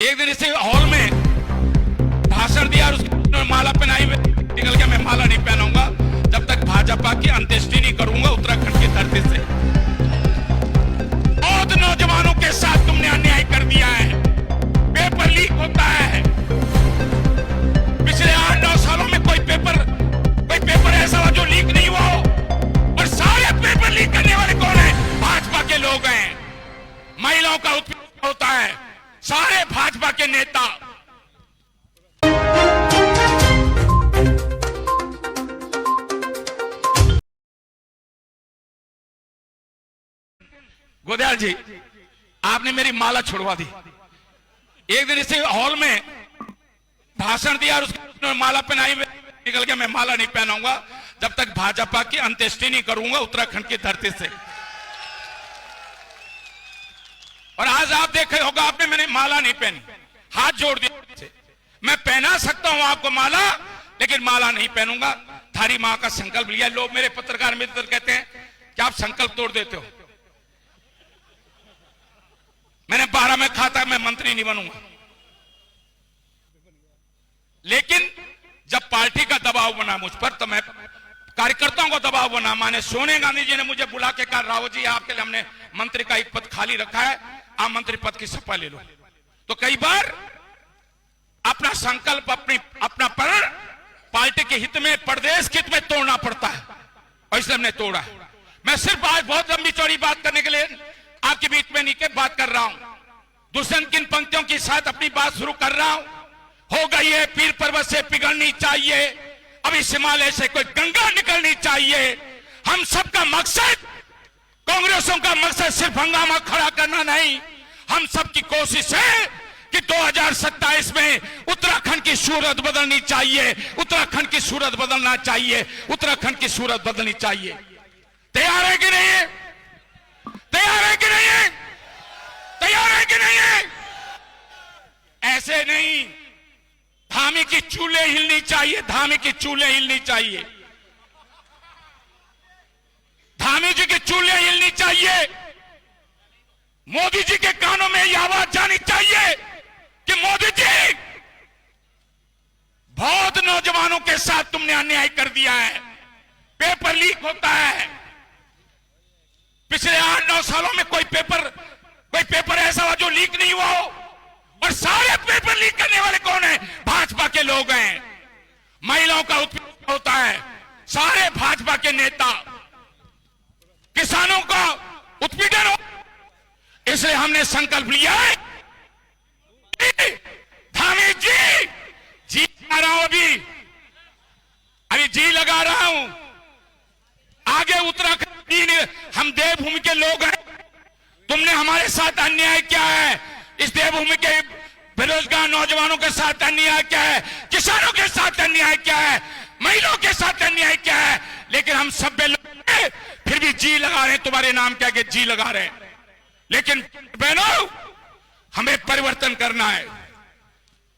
एक दिन इसे हॉल में भाषण दिया और उसने माला पहनाई, निकल गया मैं माला नहीं पहनाऊंगा जब तक भाजपा की अंत्येष्टि नहीं करूंगा उत्तराखंड की धरती से। बहुत नौजवानों के साथ तुमने अन्याय कर दिया है। पेपर लीक होता है, पिछले 8-9 सालों में कोई पेपर ऐसा हुआ जो लीक नहीं हुआ हो, और सारे पेपर लीक करने वाले कौन है? भाजपा के लोग हैं। महिलाओं का उत्पीड़न होता है, सारे भाजपा के नेता। गोदयाल जी, आपने मेरी माला छुड़वा दी। एक दिन इसे हॉल में भाषण दिया और उसने माला पहनाई, निकल गया मैं माला नहीं पहनाऊंगा जब तक भाजपा की अंत्येष्टि नहीं करूंगा उत्तराखंड की धरती से। और आज आप देखे होगा, आपने मैंने माला नहीं पहनी, हाथ जोड़ दिया। मैं पहना सकता हूं आपको माला, लेकिन माला नहीं पहनूंगा। थारी मां का संकल्प लिया। लोग मेरे पत्रकार मित्र कहते हैं कि आप संकल्प तोड़ देते हो। मैंने 12 में कहा था मैं मंत्री नहीं बनूंगा, लेकिन जब पार्टी का दबाव बना मुझ पर, तो मैं कार्यकर्ताओं को दबाव बना। माने सोनिया गांधी जी ने मुझे बुला के कहा, रावत जी आपके लिए हमने मंत्री का एक पद खाली रखा है, आप मंत्री पद की शपथ ले लो। तो कई बार अपना संकल्प, अपना प्रण पार्टी के हित में, प्रदेश के हित में तोड़ना पड़ता है, और इसलिए हमने तोड़ा है। मैं सिर्फ आज बहुत लंबी चौड़ी बात करने के लिए आपके बीच में नीचे बात कर रहा हूं। दुष्यंत की पंक्तियों के साथ अपनी बात शुरू कर रहा हूं। हो गई है पीर पर्वत से पिघलनी चाहिए, अब इस हिमालय से कोई गंगा निकलनी चाहिए। हम सबका मकसद, कांग्रेसों का मकसद सिर्फ हंगामा खड़ा करना नहीं, हम सबकी कोशिश है कि 2027 में उत्तराखंड की सूरत बदलनी चाहिए, उत्तराखंड की सूरत बदलना चाहिए, उत्तराखंड की सूरत बदलनी चाहिए। तैयार है कि नहीं है? तैयार है कि नहीं है? तैयार है कि नहीं है? ऐसे नहीं, धामी की चूल्हे हिलनी चाहिए, धामी की चूल्हे हिलनी चाहिए, धामी जी की चूल्हे हिलनी चाहिए। मोदी जी के कानों में यह आवाज जानी चाहिए कि मोदी जी, बहुत नौजवानों के साथ तुमने अन्याय कर दिया है। पेपर लीक होता है, पिछले 8-9 सालों में कोई पेपर ऐसा हुआ जो लीक नहीं हुआ हो, और सारे पेपर लीक करने वाले कौन है? भाजपा के लोग हैं। महिलाओं का उत्पीड़न होता है, सारे भाजपा के नेता। किसानों का उत्पीड़न हो, इसलिए हमने संकल्प लिया है। धामी जी लगा रहा हूं, अभी जी लगा रहा हूं। आगे उत्तराखंड, हम देवभूमि के लोग हैं, तुमने हमारे साथ अन्याय किया है। इस देवभूमि के बेरोजगार नौजवानों के साथ अन्याय किया है, किसानों के साथ अन्याय किया है, महिलाओं के साथ अन्याय किया है, लेकिन हम सभ्य लोग फिर भी जी लगा रहे हैं, तुम्हारे नाम क्या के जी लगा रहे हैं। लेकिन बहनों, हमें परिवर्तन करना है,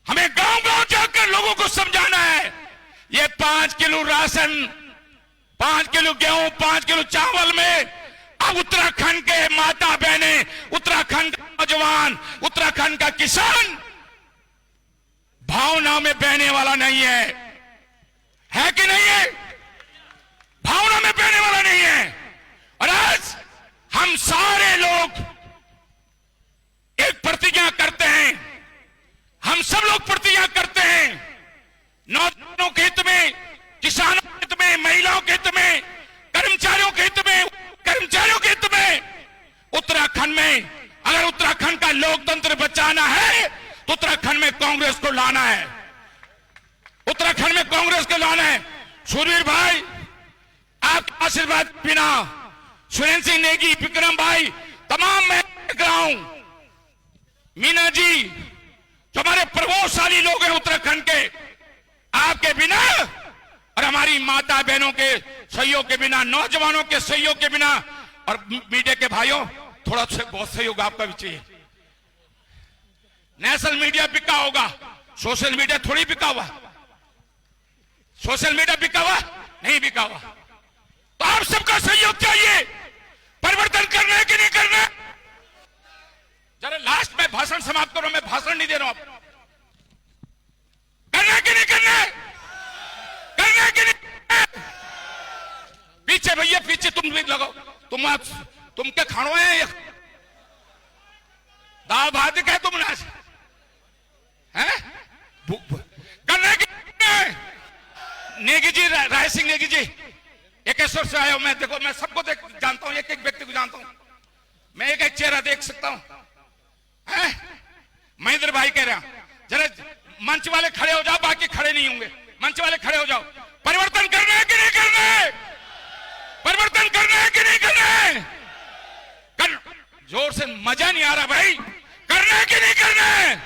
हमें गांव-गांव जाकर लोगों को समझाना है। ये 5 किलो राशन, 5 किलो गेहूं, 5 किलो चावल में अब उत्तराखंड के माता बहनें, उत्तराखंड का नौजवान, उत्तराखंड का किसान भावना में बहने वाला नहीं है कि नहीं है? भावना में बहने वाला नहीं है। और आज हम सारे लोग एक प्रतिज्ञा करते हैं, हम सब लोग प्रतिज्ञा करते हैं, नौजवानों के हित में, किसानों के हित में, महिलाओं के हित में, कर्मचारियों के हित में, कर्मचारियों के हित में, उत्तराखंड में अगर उत्तराखंड का लोकतंत्र बचाना है तो उत्तराखंड में कांग्रेस को लाना है, उत्तराखंड में कांग्रेस को लाना है। सुरवीर भाई, आपके आशीर्वाद बिना, सुरेंद्र सिंह नेगी, विक्रम भाई, तमाम मैं देख रहा हूं, मीना जी, जो हमारे प्रभावशाली लोग हैं उत्तराखंड के, आपके बिना और हमारी माता बहनों के सहयोग के बिना, नौजवानों के सहयोग के बिना, और मीडिया के भाइयों, थोड़ा सा बहुत सहयोग आपका भी चाहिए। नेशनल मीडिया बिका होगा, सोशल मीडिया थोड़ी बिका हुआ, सोशल मीडिया बिका हुआ नहीं बिका हुआ। तो आप सबका सहयोग चाहिए। परिवर्तन करना है कि नहीं करना? जरा लास्ट में भाषण समाप्त करो, मैं भाषण नहीं दे रहा हूं। करना कि नहीं करना? करना कि नहीं? पीछे भैया पीछे तुम भी लगाओ। तुम क्या खानो है? दाल भात क्या तुमने आज हैं? करना कि नहीं? नेगी जी, राय सिंह नेगी जी, एकेश्वर से आया हूं मैं। देखो मैं सबको जानता हूं, एक एक व्यक्ति को जानता हूं, मैं एक एक चेहरा देख सकता हूं। महेंद्र भाई कह रहा, जरा मंच वाले खड़े हो जाओ, बाकी खड़े नहीं होंगे। मंच वाले खड़े हो जाओ। परिवर्तन करना है कि नहीं करना है? परिवर्तन करना है कि नहीं करना है? जोर से मजा नहीं आ रहा भाई। करना है कि नहीं करना है?